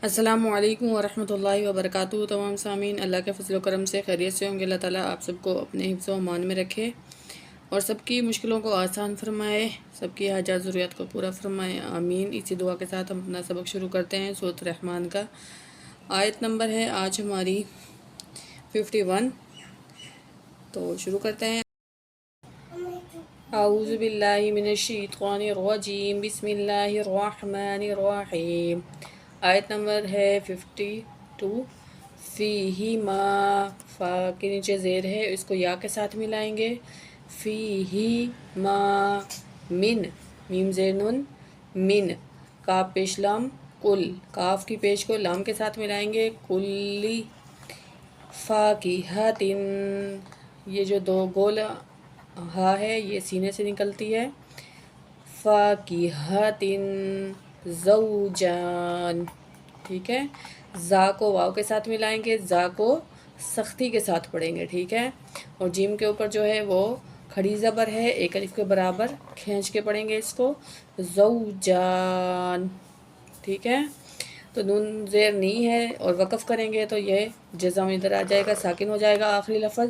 السلام علیکم ورحمۃ اللہ وبرکاتہ۔ تمام سامعین اللہ کے فضل و کرم سے خیریت سے ہوں گے۔ اللہ تعالیٰ آپ سب کو اپنے حفظ و امان میں رکھے اور سب کی مشکلوں کو آسان فرمائے، سب کی حاجات ضروریات کو پورا فرمائے، آمین۔ اسی دعا کے ساتھ ہم اپنا سبق شروع کرتے ہیں سورۃ الرحمن کا۔ آیت نمبر ہے آج ہماری 51، تو شروع کرتے ہیں۔ اعوذ باللہ من الشیطان الرجیم، بسم اللہ الرحمن الرحیم۔ آیت نمبر ہے 52۔ فیہما، فا کے نیچے زیر ہے، اس کو یا کے ساتھ ملائیں گے۔ فیہما من، میم زیر نون من، کاف پیش لام کل، کاف کی پیش کو لام کے ساتھ ملائیں گے۔ کلی فاکہۃ، یہ جو دو گول ہا ہے یہ سینے سے نکلتی ہے۔ فاکہۃ زوجان، ٹھیک ہے۔ زا کو واو کے ساتھ ملائیں گے، زا کو سختی کے ساتھ پڑھیں گے، ٹھیک ہے۔ اور جیم کے اوپر جو ہے وہ کھڑی زبر ہے، ایک الف کے برابر کھینچ کے پڑھیں گے اس کو، زوجان، ٹھیک ہے۔ تو نون زیر نہیں ہے اور وقف کریں گے تو یہ جزم ادھر آ جائے گا، ساکن ہو جائے گا آخری لفظ،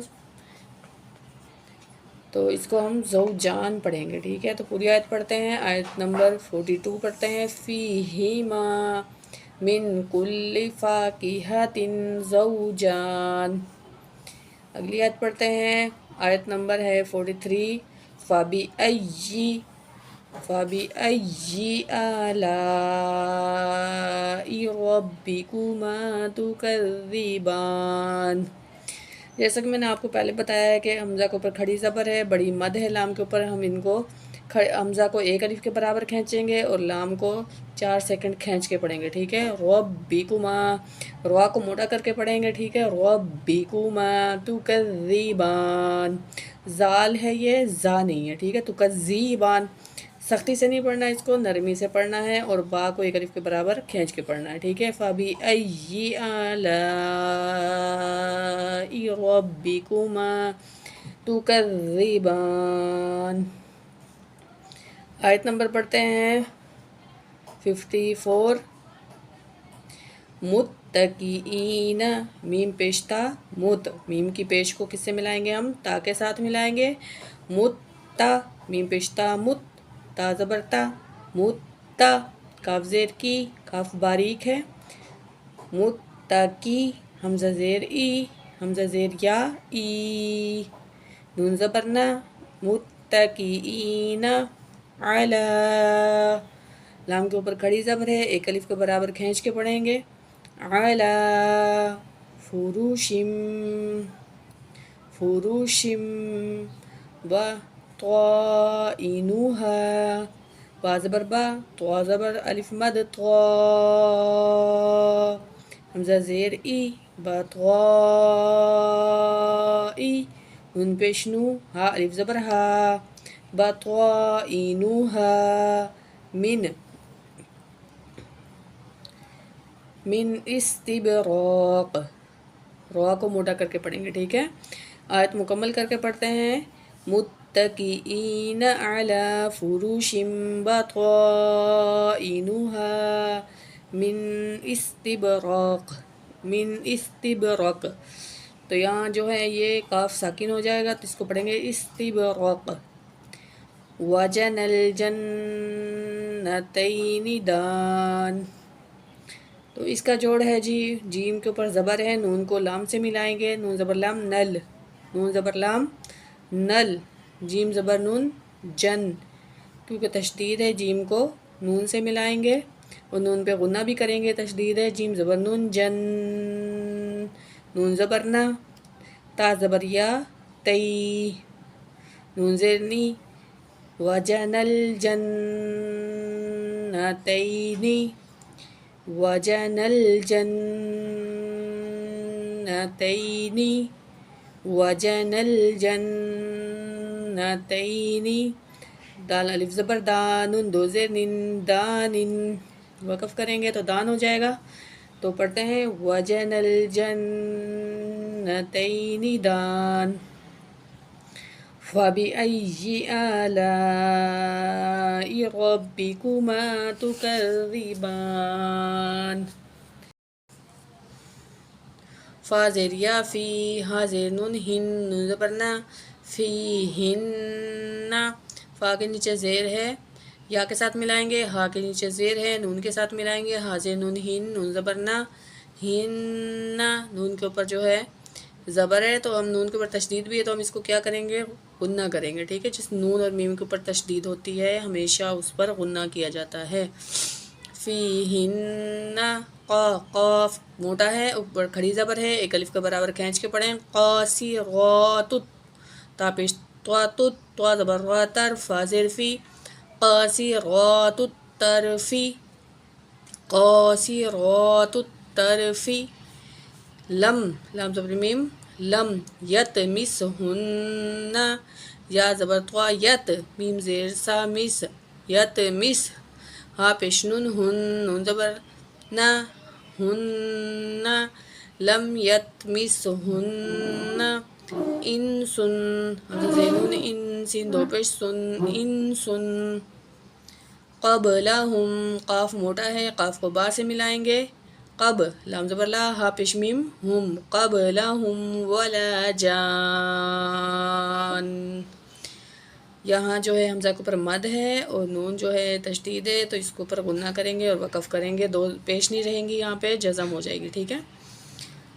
تو اس کو ہم زوجان پڑھیں گے، ٹھیک ہے۔ تو پوری آیت پڑھتے ہیں، آیت نمبر 42 پڑھتے ہیں۔ فیہما من کل فاکہۃ زوجان۔ اگلی آیت پڑھتے ہیں، آیت نمبر ہے 43۔ فَبِأَيِّ آلَاءِ رَبِّكُمَا تُكَذِّبَانِ۔ جیسا کہ میں نے آپ کو پہلے بتایا ہے کہ حمزہ کے اوپر کھڑی زبر ہے، بڑی مد ہے لام کے اوپر، ہم ان کو حمزہ کو ایک الف کے برابر کھینچیں گے اور لام کو 4 سیکنڈ کھینچ کے پڑھیں گے، ٹھیک ہے۔ ربکما، روا کو موٹا کر کے پڑھیں گے، ٹھیک ہے۔ ربکما تکذیبان، زال ہے یہ، زا نہیں ہے، ٹھیک ہے۔ تکذیبان، سختی سے نہیں پڑھنا، اس کو نرمی سے پڑھنا ہے اور با کو ایک الف کے برابر کھینچ کے پڑھنا ہے، ٹھیک ہے۔ فَبِأَيِّ آلَاءِ رَبِّكُمَا تُكَذِّبَانِ۔ آیت نمبر پڑھتے ہیں 54۔ متکئین، میم پیش تا مت، میم کی پیش کو کس سے ملائیں گے ہم؟ تا کے ساتھ ملائیں گے۔ متا، میم پیش تا مت، تا زبر تا، متا، کاف زیر کی، کاف باریک ہے۔ متکی، حمزہ زیر ای، حمزہ زیر یا ای، نون زبر نا، متکئین علی، لام کے اوپر کھڑی زبر ہے، ایک الف کے برابر کھینچ کے پڑھیں گے۔ علی فروشم، فروشم و طائنوہا، با زبر با، طوا زبر الف مد، طوا، حمزہ زیر ای، بطوائی، نون پیش نو، ہا الف زبر ہا، بطائنوہا من استبراق، روا کو موٹا کر کے پڑھیں گے، ٹھیک ہے۔ آیت مکمل کر کے پڑھتے ہیں۔ متکئین علی فروش بطائنوہا من استبراق، من استبرق، تو یہاں جو ہے یہ کاف ساکن ہو جائے گا تو اس کو پڑھیں گے استبرق۔ وجن الجنتین دان، تو اس کا جوڑ ہے جی، جیم کے اوپر زبر ہے، نون کو لام سے ملائیں گے، نون زبر لام نل، نون زبر لام نل، جیم زبر نون جن، کیونکہ تشدید ہے جیم کو نون سے ملائیں گے اور نون پہ غنہ بھی کریں گے، تشدید ہے، جیم زبر نون جن، نون زبر نا، تا زبر یا تی، نون زیر نی، وجن الجنتین، وجن الجنتین، وجن الجنتین، دال الف زبر دا، نون دو زیر نن، دانن، وقف کریں گے تو دان ہو جائے گا، تو پڑھتے ہیں وجن الجنتین دان۔ فَبِأَيِّ آلَاءِ رَبِّكُمَا تُكَذِّبَانِ۔ فا زیر یا فی، ہا زیر نون ہن، نون زبر نا، فی ہن، فا کے نیچے زیر ہے، یا کے ساتھ ملائیں گے، ہا کے نیچے زیر ہے، نون کے ساتھ ملائیں گے، ہا زیر نون ہن، نون زبر نا، ہن، نون کے اوپر جو ہے زبر ہے تو ہم نون کے اوپر تشدید بھی ہے تو ہم اس کو کیا کریں گے، غنہ کریں گے، ٹھیک ہے، جس نون اور میم کے اوپر تشدید ہوتی ہے ہمیشہ اس پر غنہ کیا جاتا ہے۔ فیہن، قاف موٹا ہے، اوپر کھڑی زبر ہے، ایک الف کے برابر کھینچ کے پڑھیں، قاصرات، تا پیش طوا تت، طوا زبر را تر، فا زیر فی، قاصرات الطرفی، قاصرات الطرفی، لم، لام زبر میم، لم یتمسہن، یا زبر طوا یت، میم زیر سا مس، یتمس، ہا پیش نون ہن، نون زبر نا، ہن، لم یتمسہن، انسن، زینون ان، سین دو پیش سن، انسن، قبلہم، قاف موٹا ہے، قاف کو با سے ملائیں گے، قب، لام زبر لا، ہا پیش میم، ہم، قبلہم ولا جان، یہاں جو ہے حمزہ کے اوپر مد ہے اور نون جو ہے تشدید ہے تو اس کے اوپر غنہ کریں گے اور وقف کریں گے، دو پیش نہیں رہیں گی، یہاں پہ جزم ہو جائے گی، ٹھیک ہے۔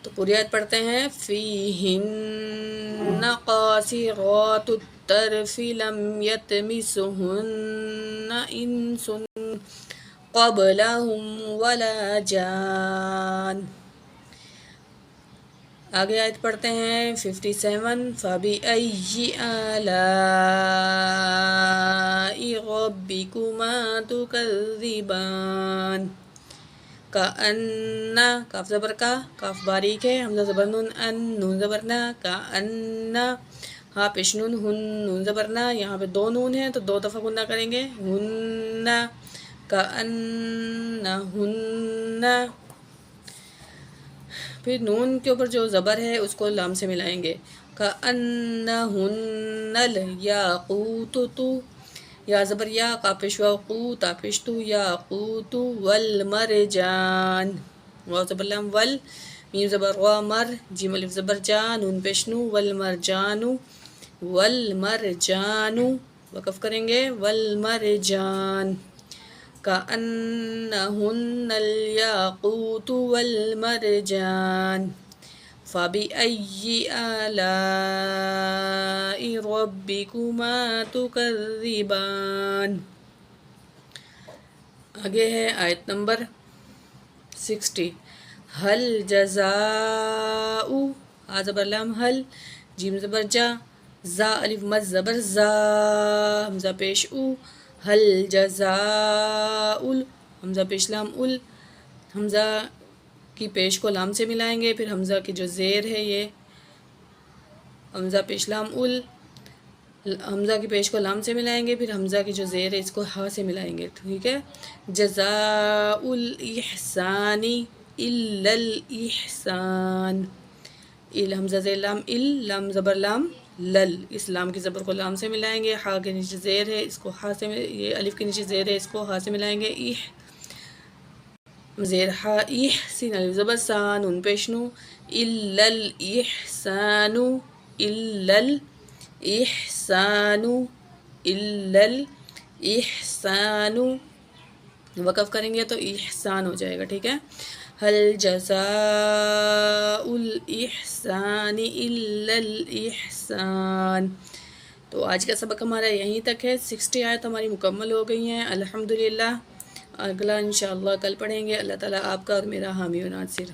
تو پوری آیت پڑھتے ہیں، فیہن قاصرات الطرف لم یتمسہن انس قبلہم ولا جان۔ آگے آیت پڑھتے ہیں 57، فَبِأَيِّ آلَاءِ رَبِّكُمَا تُكَذِّبَانِ، کأن، کاف زبر کا، کاف باریک ہے، حمزہ زبر نون ان، نون زبر نا، کأن، ہا پیش نون ہن، نون زبر نا، یہاں پہ دو نون ہیں تو دو دفعہ غنہ کریں گے، ہن، کأنہن، پھر نون کے اوپر جو زبر ہے اس کو لام سے ملائیں گے، کأنہن الیاقوت، یا زبر یا، قاف پیش واو قو، تا پیش تو، یاقوت، والمرجان، واو زبر لام ول، میم زبر وا مر، جیم الف زبر جا، نون پیش نو، والمرجان، والمرجان، وقف کریں گے، والمرجان، کأنہن الیاقوت والمرجان، فَبِأَيِّ آلَاءِ رَبِّكُمَا تُكَذِّبَانِ۔ آگے ہے آیت نمبر 60، هل جزاء، ہا زبر لام ہل، جیم زبر جا، زا الف مد زبر زا، حمزہ پیش او، هل جزاء، حمزہ پیش لام ال، حمزہ کی پیش کو لام سے ملائیں گے، پھر حمزہ کی جو زیر ہے یہ حمزہ پیش لام ال، حمزہ کی پیش کو لام سے ملائیں گے، پھر حمزہ کی جو زیر ہے اس کو ہا سے ملائیں گے، ٹھیک ہے، جزاء الاحسان الا الاحسان، حمزہ زیر لام ال، لام زبر لام لل، اس لام کی زبر کو لام سے ملائیں گے، ہا کے نیچے زیر ہے اس کو ہا سے، یہ الف کے نیچے زیر ہے اس کو ہا سے ملائیں گے، زیر ہا، سین الف زبر سا، نون پیش نو، الا الاحسان، الا الاحسان، الا الاحسان، وقف کریں گے تو احسان ہو جائے گا، ٹھیک ہے، هل جزاء الاحسان الا الاحسان۔ تو آج کا سبق ہمارا یہیں تک ہے، 60 آیت ہماری مکمل ہو گئی ہیں الحمدللہ، اگلا انشاءاللہ کل پڑھیں گے۔ اللہ تعالیٰ آپ کا اور میرا حامی و ناصر۔